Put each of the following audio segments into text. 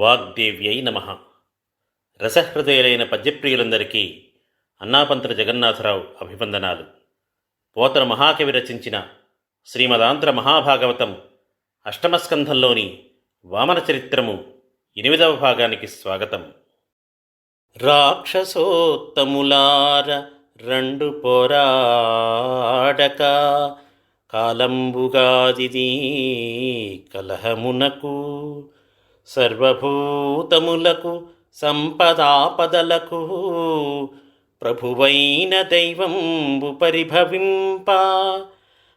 వాగ్దేవ్యై నమః. రసహృదయులైన పద్యప్రియులందరికీ అన్నాపంతుల జగన్నాథరావు అభివందనాలు. పోతన మహాకవి రచించిన శ్రీమదాంధ్ర మహాభాగవతం అష్టమస్కంధంలోని వామన చరిత్రము 8వ భాగానికి స్వాగతం. రాక్షసోత్తములార రెండు పోరాడక కాలంబుగాదిది కలహమునకు సర్వభూతములకు సంపదాపదలకు ప్రభువైన దైవంబు పరిభవింప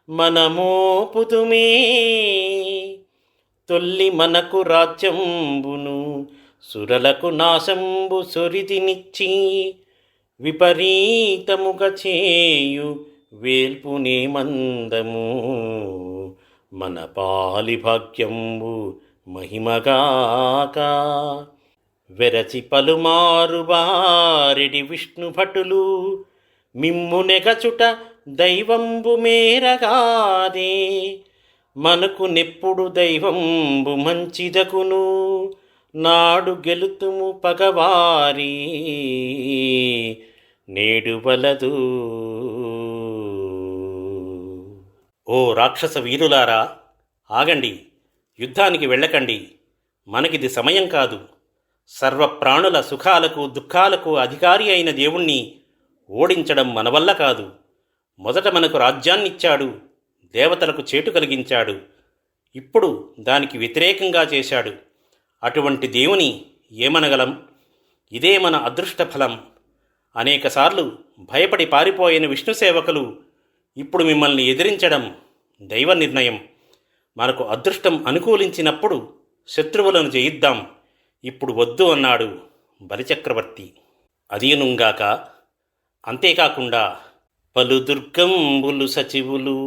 మనమోపుదుమే తొల్లి మనకు రాజ్యంబును సురలకు నాశంబు సొరిదినిచ్చి విపరీతముగ చేయు వేల్పునే మందము మన పాలి భాగ్యంబు మహిమగాక. వెరచి పలుమారు వారెడి విష్ణు భటులు మిమ్ము నెగచుట దైవంబు మేరగాదే మనకు నెప్పుడు దైవంబు మంచిదకును నాడు గెలుతుము పగవారి నేడు వలదు. ఓ రాక్షస వీరులారా, ఆగండి, యుద్ధానికి వెళ్ళకండి. మనకిది సమయం కాదు. సర్వప్రాణుల సుఖాలకు దుఃఖాలకు అధికారి అయిన దేవుణ్ణి ఓడించడం మన వల్ల కాదు. మొదట మనకు రాజ్యాన్నిచ్చాడు, దేవతలకు చేటు కలిగించాడు, ఇప్పుడు దానికి వ్యతిరేకంగా చేశాడు. అటువంటి దేవుని ఏమనగలం? ఇదే మన అదృష్ట ఫలం. అనేకసార్లు భయపడి పారిపోయిన విష్ణు సేవకులు ఇప్పుడు మిమ్మల్ని ఎదిరించడం దైవ నిర్ణయం. మనకు అదృష్టం అనుకూలించినప్పుడు శత్రువులను జయిద్దాం, ఇప్పుడు వద్దు అన్నాడు బలిచక్రవర్తి. అదీనుంగాక అంతేకాకుండా పలు దుర్గంబులు సచివులు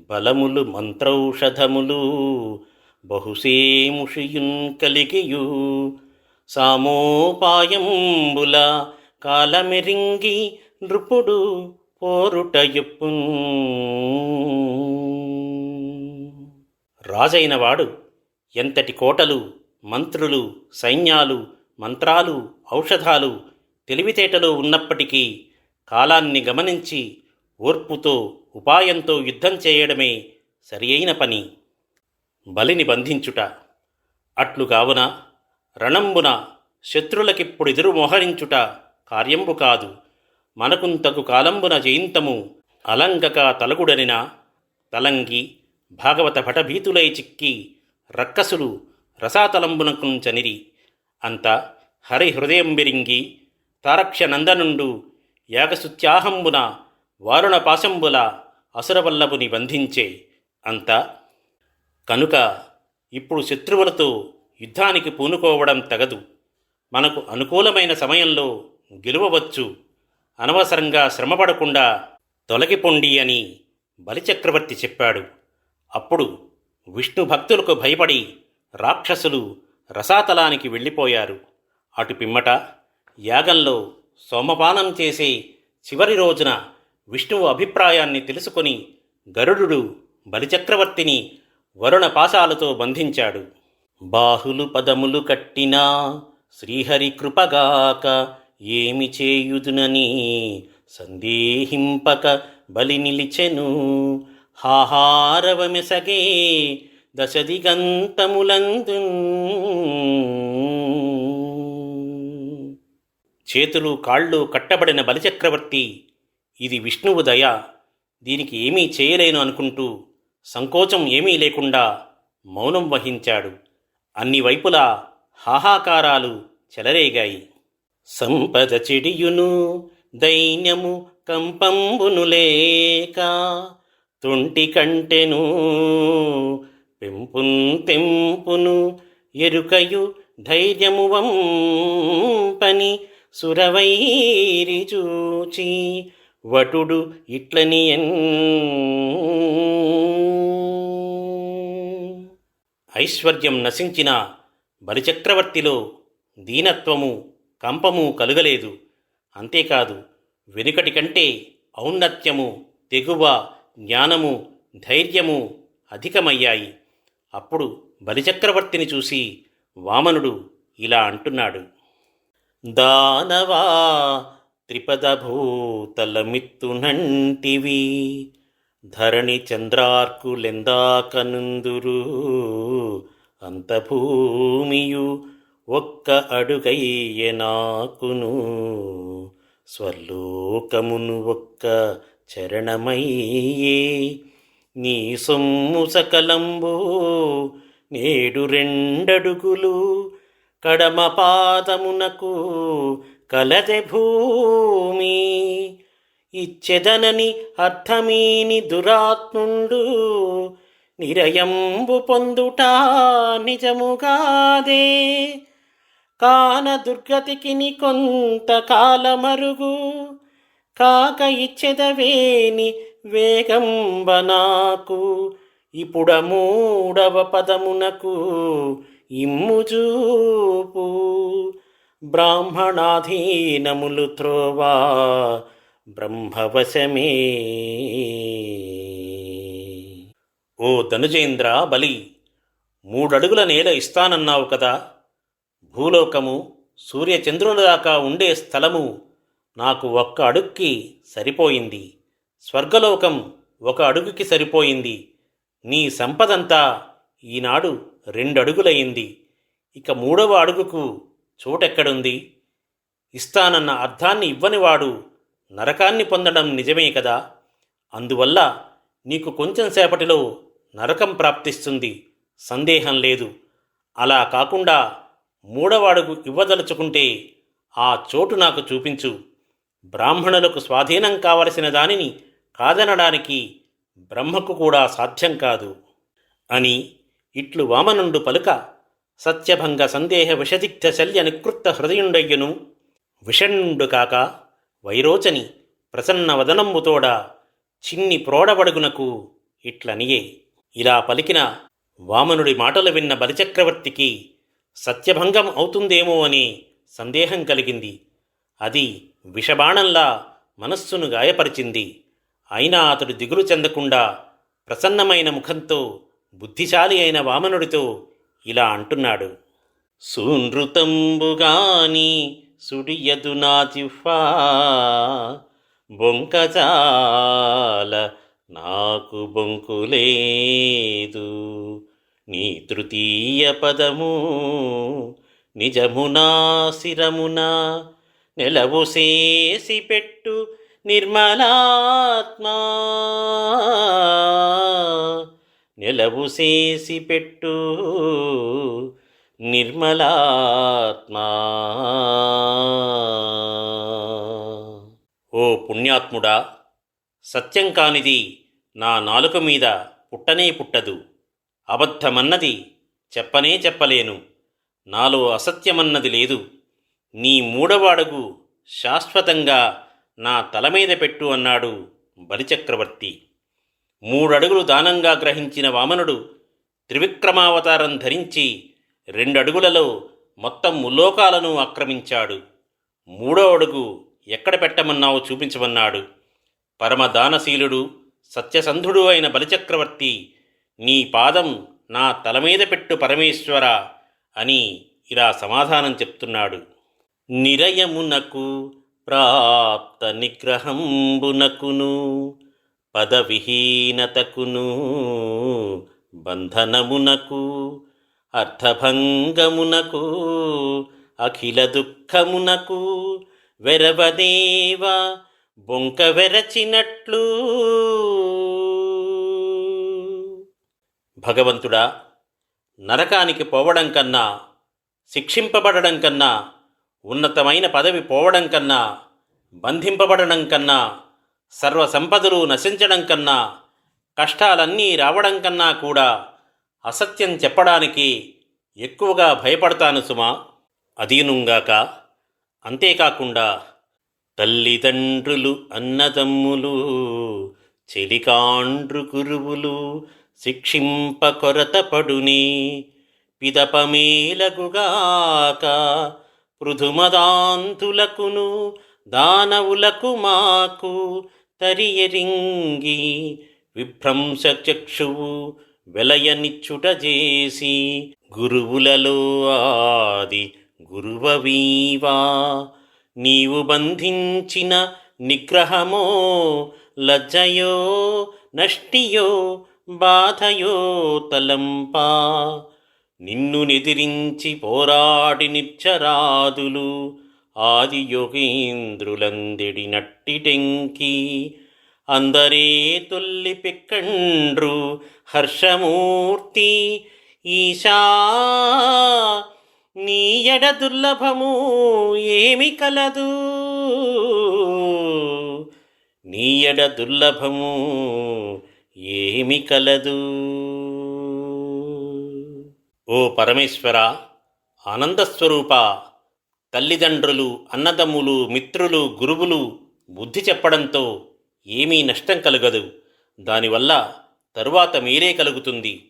బలములు మంత్రౌషధములు బహుసేముషియున్ కలిగియు సామోపాయంబుల కాలమెరింగి నృపుడు పోరుట ఎప్పున్. రాజైనవాడు ఎంతటి కోటలు, మంత్రులు, సైన్యాలు, మంత్రాలు, ఔషధాలు, తెలివితేటలు ఉన్నప్పటికీ కాలాన్ని గమనించి ఓర్పుతో ఉపాయంతో యుద్ధం చేయడమే సరి అయిన పని. బలిని బంధించుట అట్లుగావున రణంబున శత్రులకిప్పుడు ఎదురు మోహరించుట కార్యంబు కాదు. మనకుంతకు కాలంబున జయింతము అలంగక తలగుడనిన తలంగి భాగవత భటభీతులై చిక్కి రక్కసులు రసాతలంబునకుంచనిరి. అంత హరి హృదయం బిరింగి తారక్ష నందనుండు యాగసుత్యాహంబున వారుణ పాశంబుల అసురవల్లభుని బంధించే అంత. కనుక ఇప్పుడు శత్రువులతో యుద్ధానికి పూనుకోవడం తగదు. మనకు అనుకూలమైన సమయంలో గెలువవచ్చు. అనవసరంగా శ్రమపడకుండా తొలగిపొండి అని బలిచక్రవర్తి చెప్పాడు. అప్పుడు విష్ణు భక్తులకు భయపడి రాక్షసులు రసాతలానికి వెళ్ళిపోయారు. అటు పిమ్మట యాగంలో సోమపానం చేసే చివరి రోజున విష్ణువు అభిప్రాయాన్ని తెలుసుకొని గరుడు బలిచక్రవర్తిని వరుణ పాశాలతో బంధించాడు. బాహులు పదములు కట్టినా శ్రీహరి కృపగాక ఏమి చేయుదునని సందేహింపక బలి నిలిచెను. హాహారవమెసగే దశదిగంతములందు చేతులు కాళ్ళు కట్టబడిన బలిచక్రవర్తి ఇది విష్ణువు దయ, దీనికి ఏమీ చేయలేను అనుకుంటూ సంకోచం ఏమీ లేకుండా మౌనం వహించాడు. అన్ని వైపులా హాహాకారాలు చెలరేగాయి. సంపద చెడియును దైన్యము కంపంబును లేక తొంటి కంటెను పెంపున్ తెంపును ఎరుకయు ధైర్యము వంపని సురవైరి చూచి వటుడు ఇట్లనియన్. ఐశ్వర్యం నశించిన బలిచక్రవర్తిలో దీనత్వము కంపము కలుగలేదు. అంతేకాదు, వెనుకటి కంటే ఔన్నత్యము, తెగువ, జ్ఞానము, ధైర్యము అధికమయ్యాయి. అప్పుడు బలిచక్రవర్తిని చూసి వామనుడు ఇలా అంటున్నాడు. దానవా త్రిపదభూతలమిత్తునంటివి ధరణి చంద్రార్కులెందాకనుందురు అంత భూమియు ఒక్క అడుగయ్యెనాకును స్వర్లోకమును ఒక్క చరణమయ్యే నీ సొమ్ము సకలంబో నేడు రెండడుగులు కడమ పాదమునకు కలదె భూమి ఇచ్చెదనని అర్థమీని దురాత్ముండు నిరయంబు పొందుట నిజముగాదే కాన దుర్గతికిని కొంతకాలమరుగు కాక ఇచ్చెదవేని వేగంబనాకు ఇప్పుడ మూడవ పదమునకు ఇమ్ముజూపు బ్రాహ్మణాధీనములు త్రోవా బ్రహ్మవశమే. ఓ ధనుజేంద్ర బలి, 3 అడుగుల నేల ఇస్తానన్నావు కదా. భూలోకము సూర్యచంద్రుల దాకా ఉండే స్థలము నాకు 1 అడుగుకి సరిపోయింది. స్వర్గలోకం 1 అడుగుకి సరిపోయింది. నీ సంపదంతా ఈనాడు 2 అడుగులయ్యింది. ఇక 3వ అడుగుకు చోటెక్కడుంది? ఇస్తానన్న అర్థాన్ని ఇవ్వనివాడు నరకాన్ని పొందడం నిజమే కదా. అందువల్ల నీకు కొంచెం సేపటిలో నరకం ప్రాప్తిస్తుంది, సందేహం లేదు. అలా కాకుండా 3వ అడుగు ఇవ్వదలుచుకుంటే ఆ చోటు నాకు చూపించు. బ్రాహ్మణులకు స్వాధీనం కావలసిన దానిని కాదనడానికి బ్రహ్మకు కూడా సాధ్యం కాదు అని ఇట్లు వామనుండు పలుక సత్యభంగ సందేహ విషదిగ్ధ శల్య నికృత్త హృదయుండయ్యను విషణ్ణుండు కాక వైరోచని ప్రసన్న వదనంబుతోడ చిన్ని ప్రోడబడుగునకు ఇట్లనియే. ఇలా పలికిన వామనుడి మాటలు విన్న బలిచక్రవర్తికి సత్యభంగం అవుతుందేమో అని సందేహం కలిగింది. అది విషబాణంలా మనస్సును గాయపరిచింది. అయినా అతడు దిగులు చెందకుండా ప్రసన్నమైన ముఖంతో బుద్ధిశాలి అయిన వామనుడితో ఇలా అంటున్నాడు. సూనృతంబుగాని సుడియదు నా జిహ్వా బొంకజాల నాకు బొంకులేదు నీ తృతీయ పదము నిజమునా శిరమున నెలవు చేసి పెట్టు నిర్మలాత్మా నెలవు చేసి పెట్టు నిర్మలాత్మా. ఓ పుణ్యాత్ముడా, సత్యం కానిది నా నాలుక మీద పుట్టనే పుట్టదు. అబద్ధమన్నది చెప్పనే చెప్పలేను. నాలో అసత్యమన్నది లేదు. నీ 3వ అడుగు శాశ్వతంగా నా తల మీద పెట్టు అన్నాడు బలిచక్రవర్తి. 3 అడుగులు దానంగా గ్రహించిన వామనుడు త్రివిక్రమావతారం ధరించి 2 అడుగులలో మొత్తం ముల్లోకాలను ఆక్రమించాడు. 3వ అడుగు ఎక్కడ పెట్టమన్నావో చూపించమన్నాడు. పరమదానశీలుడు సత్యసంధుడు అయిన బలిచక్రవర్తి, నీ పాదం నా తల మీద పెట్టు పరమేశ్వర అని ఇలా సమాధానం చెప్తున్నాడు. నిరయమునకు ప్రాప్త నిగ్రహంబునకును పదవిహీనతకును బంధనమునకు అర్థభంగమునకు అఖిల దుఃఖమునకు వెరవదేవ బొంక వెరచినట్లు. భగవంతుడా, నరకానికి పోవడం కన్నా, శిక్షింపబడడం కన్నా, ఉన్నతమైన పదవి పోవడం కన్నా, బంధింపబడడం కన్నా, సర్వసంపదలు నశించడం కన్నా, కష్టాలన్నీ రావడం కన్నా కూడా అసత్యం చెప్పడానికి ఎక్కువగా భయపడతాను సుమా. అదీనుంగాక అంతేకాకుండా తల్లిదండ్రులు అన్నదమ్ములు చెలికాండ్రు గురువులు శిక్షింప కొరత పడుని పిదపమేలగుగాక పృథుమదాంతులకును దానవులకు మాకు తరియరింగి విభ్రంశ చక్షువు వెలయనిచ్చుట చేసి గురువులలో ఆది గురువవీవా నీవు బంధించిన నిగ్రహమో లజ్జయో నష్టియో బాధయో తలంపా నిన్ను నెదిరించి పోరాడి నిచ్చరాదులు ఆది యోగేంద్రులందెడి నట్టిటెంకి అందరే తొల్లి పెక్కండ్రు హర్షమూర్తి ఈశా నీయడ దుర్లభము ఏమి కలదు నీయడ దుర్లభము ఏమి కలదు. ఓ పరమేశ్వర, ఆనందస్వరూప, తల్లిదండ్రులు, అన్నదమ్ములు, మిత్రులు, గురువులు బుద్ధి చెప్పడంతో ఏమీ నష్టం కలగదు. దానివల్ల తరువాత మీరే కలుగుతుంది.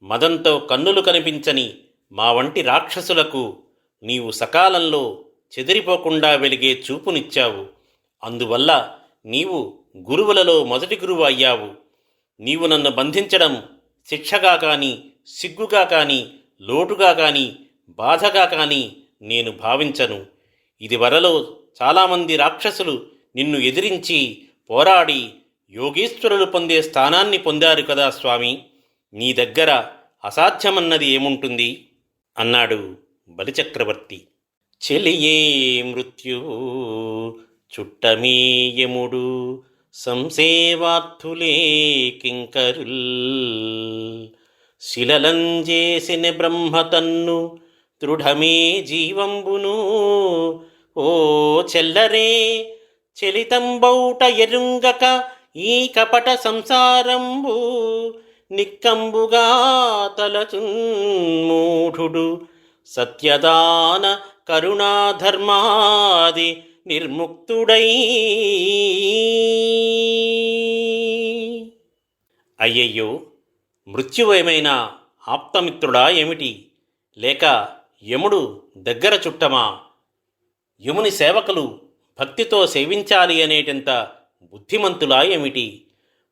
మదంతో కన్నులు కనిపించని మా వంటి రాక్షసులకు నీవు సకాలంలో చెదిరిపోకుండా వెలిగే చూపునిచ్చావు. అందువల్ల నీవు గురువులలో మొదటి గురువు అయ్యావు. నీవు నన్ను బంధించడం శిక్షగా కానీ, సిగ్గుగా కానీ, లోటుగా కానీ, బాధగా కానీ నేను భావించను. ఇదివరలో చాలామంది రాక్షసులు నిన్ను ఎదిరించి పోరాడి యోగీశ్వరులు పొందే స్థానాన్ని పొందారు కదా స్వామి. నీ దగ్గర అసాధ్యమన్నది ఏముంటుంది అన్నాడు బలిచక్రవర్తి. చెలియే మృత్యువు చుట్టమే యముడు సంసేవార్థులే కింకరుల్ శిలలంజేసిన బ్రహ్మతన్ను దృఢమే జీవంబును ఓ చెల్లరే చెలితంబౌట ఎరుంగక ఈ కపట సంసారంబు నిక్కంబుగా తలచున్మూఢుడు సత్యదాన కరుణాధర్మాది నిర్ముక్తుడై. అయ్యయ్యో, మృత్యువేమైనా ఆప్తమిత్రుడా ఏమిటి, లేక యముడు దగ్గర చుట్టమా? యముని సేవకులు భక్తితో సేవించాలి అనేటంత బుద్ధిమంతులా ఏమిటి?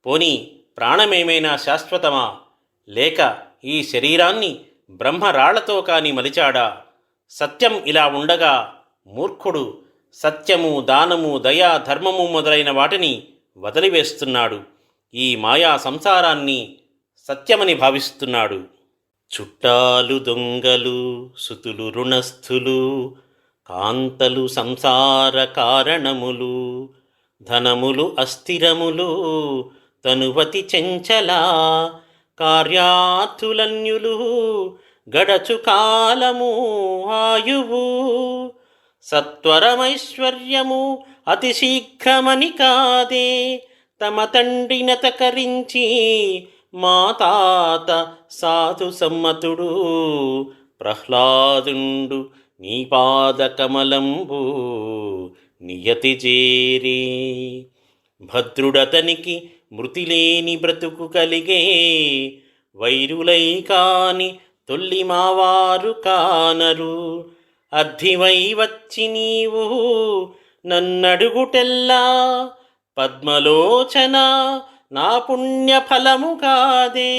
పోని ప్రాణమేమైనా శాశ్వతమా, లేక ఈ శరీరాన్ని బ్రహ్మరాళ్లతో కాని మలిచాడా? సత్యం ఇలా ఉండగా మూర్ఖుడు సత్యము, దానము, దయా, ధర్మము మొదలైన వాటిని వదిలివేస్తున్నాడు. ఈ మాయా సంసారాన్ని సత్యమని భావిస్తున్నాడు. చుట్టాలు దొంగలు, సుతులు రుణస్థులు, కాంతలు సంసార కారణములు, ధనములు అస్థిరములు, తనువతి చెంచల కార్యార్థులన్యులు, గడచు కాలము ఆయువు, సత్వరమైశ్వర్యము అతి శీఘ్రమని కాదే, తమ తండ్రినతకరించి మా తాత సాధు సమ్మతుడు ప్రహ్లాదుండు నీ పాదకమలంబు నియతి చేరి. భద్రుడతనికి మృతిలేని బ్రతుకు కలిగే, వైరులై కాని తొల్లి మావారు కానరు. అర్థివై వచ్చి నీవు నన్నడుగుటెల్లా, పద్మలోచన నా పుణ్యఫలము కాదే,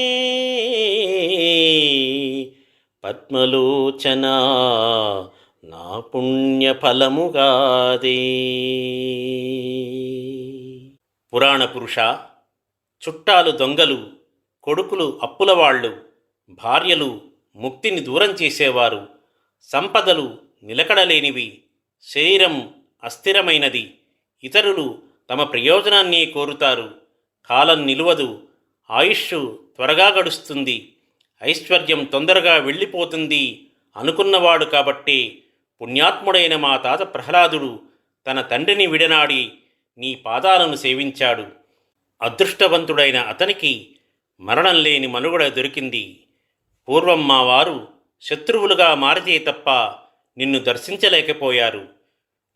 పద్మలోచన నా పుణ్యఫలము కాదే. పురాణ పురుష, చుట్టాలు దొంగలు, కొడుకులు అప్పులవాళ్ళు, భార్యలు ముక్తిని దూరం చేసేవారు, సంపదలు నిలకడలేనివి, శరీరం అస్థిరమైనది, ఇతరులు తమ ప్రయోజనాన్నే కోరుతారు, కాలం నిలువదు, ఆయుష్ త్వరగా గడుస్తుంది, ఐశ్వర్యం తొందరగా వెళ్ళిపోతుంది అనుకున్నవాడు కాబట్టే పుణ్యాత్ముడైన మా తాత ప్రహ్లాదుడు తన తండ్రిని విడనాడి నీ పాదాలను సేవించాడు. అదృష్టవంతుడైన అతనికి మరణం లేని మనుగడ దొరికింది. పూర్వం మా వారు శత్రువులుగా మారితే తప్ప నిన్ను దర్శించలేకపోయారు.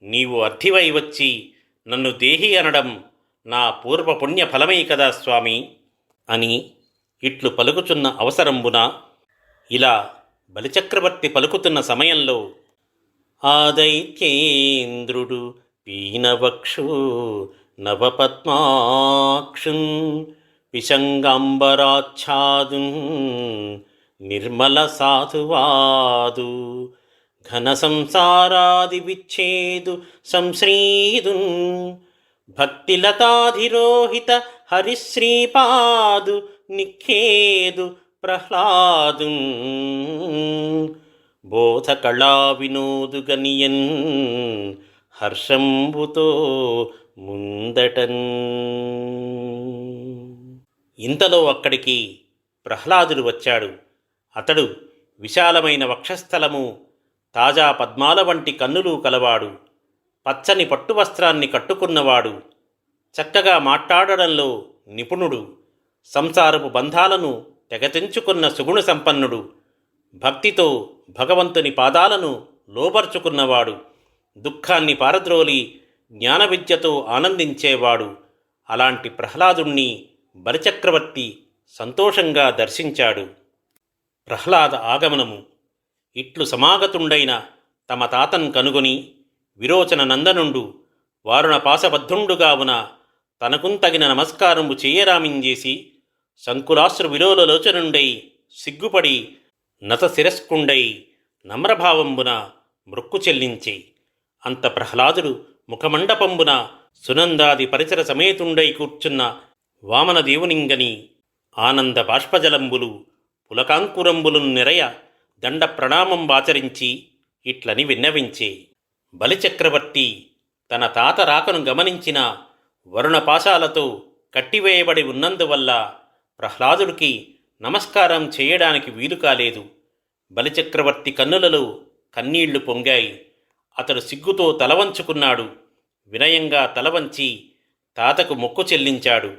నీవు అర్థివై వచ్చి నన్ను దేహి అనడం నా పూర్వ పుణ్య ఫలమే కదా స్వామి అని ఇట్లు పలుకుచున్న అవసరంబున ఇలా బలిచక్రవర్తి పలుకుతున్న సమయంలో ఆ దైత్యేంద్రుడు పీనవక్షు నవపద్మాక్షున్ విశంగాంబరాచ్ఛాదున్ నిర్మల సాధువాదు ఘన సంసారాది విచ్ఛేదు సంశ్రీదున్ భక్తిలతాధిరోహిత హరిశ్రీపాదు నిఖేదు ప్రహ్లాదున్ బోధకళా వినోదుగనియన్ హర్షంబుతో ముందటన్. ఇంతలో అక్కడికి ప్రహ్లాదుడు వచ్చాడు. అతడు విశాలమైన వక్షస్థలము, తాజా పద్మాల వంటి కన్నులు కలవాడు. పచ్చని పట్టు వస్త్రాన్ని కట్టుకున్నవాడు. చక్కగా మాట్లాడడంలో నిపుణుడు. సంసారపు బంధాలను తెగతెంచుకున్న సుగుణ సంపన్నుడు. భక్తితో భగవంతుని పాదాలను లోబర్చుకున్నవాడు. దుఃఖాన్ని పారద్రోలి జ్ఞాన విద్యతో ఆనందించేవాడు. అలాంటి ప్రహ్లాదుణ్ణి బలిచక్రవర్తి సంతోషంగా దర్శించాడు. ప్రహ్లాద ఆగమనము. ఇట్లు సమాగతుండైన తమ తాతన్ కనుగొని విరోచన నందనుండు వారుణ పాశబద్ధుండుగావున తనకున్ తగిన నమస్కారము చేయరామించేసి సంకులాశ్రు విలోలలోచనుండై సిగ్గుపడి నత శిరస్కుండై నమ్రభావంబున మృక్కు చెల్లించే. అంత ప్రహ్లాదుడు ముఖమండపంబున సునందాది పరిసర సమేతుండై కూర్చున్న వామనదేవునింగని ఆనంద బాష్పజలంబులు పులకాంకురంబులు నిరయ దండ ప్రణామంబాచరించి ఇట్లని విన్నవించే. బలిచక్రవర్తి తన తాత రాకను గమనించిన వరుణపాశాలతో కట్టివేయబడి ఉన్నందువల్ల ప్రహ్లాదుడికి నమస్కారం చేయడానికి వీలు కాలేదు. బలిచక్రవర్తి కన్నులలో కన్నీళ్లు పొంగాయి. అతడు సిగ్గుతో తలవంచుకున్నాడు. వినయంగా తలవంచి తాతకు మొక్కు చెల్లించాడు.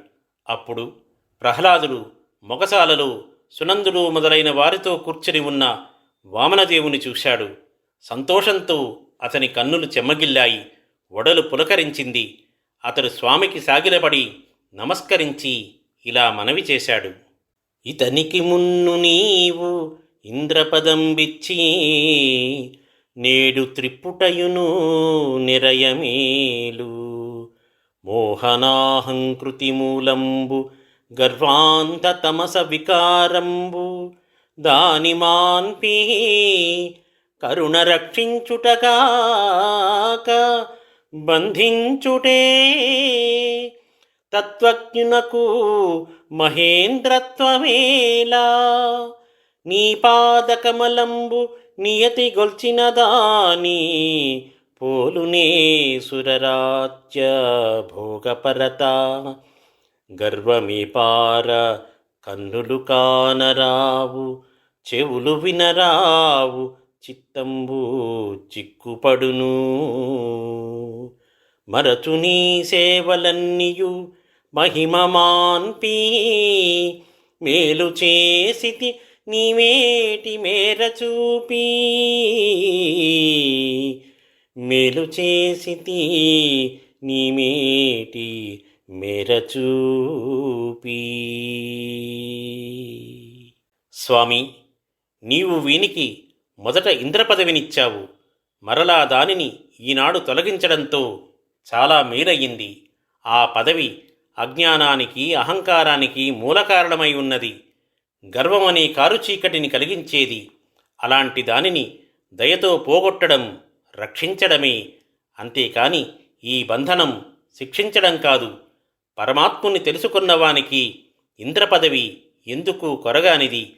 అప్పుడు ప్రహ్లాదుడు మొగసాలలో సునందుడు మొదలైన వారితో కూర్చుని ఉన్న వామనదేవుని చూశాడు. సంతోషంతో అతని కన్నులు చెమ్మగిల్లాయి. ఒడలు పులకరించింది. అతడు స్వామికి సాగిలపడి నమస్కరించి ఇలా మనవి చేశాడు. ఇతనికి మున్ను నీవు ఇంద్రపదంబిచ్చి నేడు త్రిపుటయును నిరయమేలు మోహనాహంకృతి మూలంబు గర్వాంత తమస వికారంబు దాని మాన్పి కరుణ రక్షించుటగాక బంధించుటే తత్వజ్ఞునకు మహేంద్రత్వమేలా నీ పాదకమలంబు నియతి గొల్చిన దాని పోలునే సురరాజ్య భోగపరత గర్వమే పార కన్నులు కానరావు చెవులు వినరావు చిత్తంబు చిక్కుపడును మరచు నీ సేవలన్నీయు మహిమ మాన్పి మేలు చేసితి నీవేటి మేర చూపి మేలు చేసితి నీమేటి మేర చూపి. స్వామి, నీవు వీనికి మొదట ఇంద్రపదవినిచ్చావు. మరలా దానిని ఈనాడు తొలగించడంతో చాలా మేలయ్యింది. ఆ పదవి అజ్ఞానానికి అహంకారానికి మూలకారణమై ఉన్నది. గర్వమనే కారుచీకటిని కలిగించేది. అలాంటి దానిని దయతో పోగొట్టడం రక్షించడమే. అంతేకాని ఈ బంధనం శిక్షించడం కాదు. పరమాత్ముని తెలుసుకున్నవానికి ఇంద్రపదవి ఎందుకు కొరగానిది.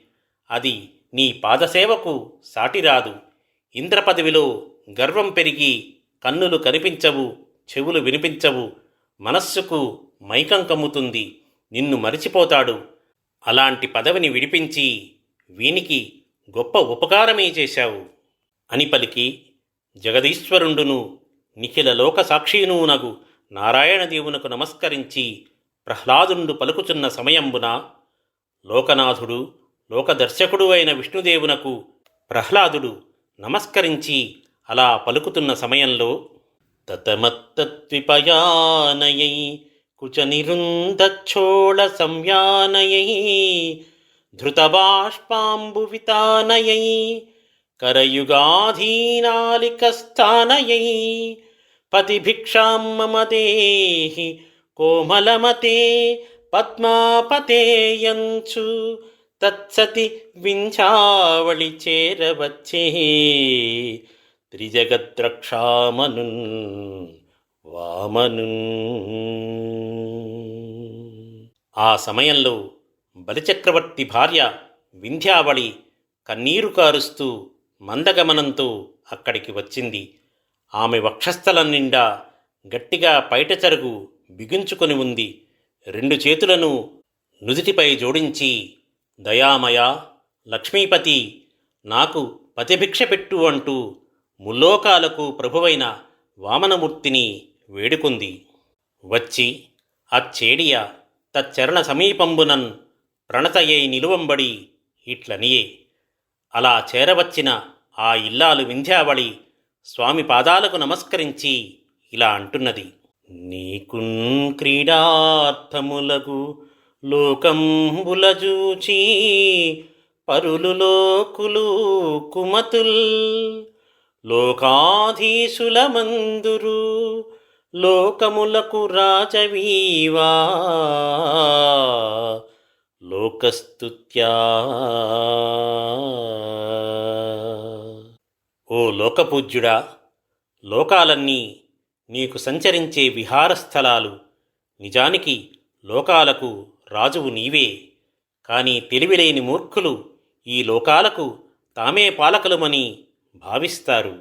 అది నీ పాదసేవకు సాటిరాదు. ఇంద్రపదవిలో గర్వం పెరిగి కన్నులు కనిపించవు, చెవులు వినిపించవు, మనస్సుకు మైకం కమ్ముతుంది. నిన్ను మరిచిపోతాడు. అలాంటి పదవిని విడిపించి వీనికి గొప్ప ఉపకారమే చేశావు అని పలికి జగదీశ్వరుండును నిఖిల లోక సాక్షినూనగు నారాయణదేవునకు నమస్కరించి ప్రహ్లాదుండు పలుకుచున్న సమయంబున లోకనాథుడు లోకదర్శకుడు అయిన విష్ణుదేవునకు ప్రహ్లాదుడు నమస్కరించి అలా పలుకుతున్న సమయంలో తతమత్తద్విపయానయై కుచనిరుందచ్చోళ సంయానయై ధృతబాష్పాంబువితానయై కరయుగాధీనాలికస్థానయై పతిభిక్షాం మమ దేహి కోమలమతే పద్మాపతేయంచు తత్సతి వింఛావళి చేరవచ్చే త్రిజగద్రక్షామనున్ వామనున్. ఆ సమయంలో బలిచక్రవర్తి భార్య వింధ్యావళి కన్నీరు కారుస్తూ మందగమనంతో అక్కడికి వచ్చింది. ఆమె వక్షస్థలం నిండా గట్టిగా పైటచరుగు బిగించుకొని ఉంది. 2 చేతులను నుదిటిపై జోడించి, దయామయ, లక్ష్మీపతి, నాకు పతిభిక్ష పెట్టు అంటూ ముల్లోకాలకు ప్రభువైన వామనమూర్తిని వేడుకుంది. వచ్చి అచ్చేడియ తచ్చరణ సమీపంబునన్ ప్రణతయై నిలువంబడి ఇట్లనియే. అలా చేరవచ్చిన ఆ ఇల్లాలు వింధ్యావళి స్వామి పాదాలకు నమస్కరించి ఇలా అంటున్నది: నీకున్ క్రీడార్థములగు లోకంబులజూచి పరులు లోకులు కుమతుల్ లోకాధీశుల మందురు లోకములకు రాజవీవా లోకస్తుత్యా. ఓ లోకపూజ్యుడా, లోకాలన్నీ నీకు సంచరించే విహారస్థలాలు. నిజానికి లోకాలకు రాజువు నీవే. కానీ తెలివిలేని మూర్ఖులు ఈ లోకాలకు తామే పాలకులమని భావిస్తారు.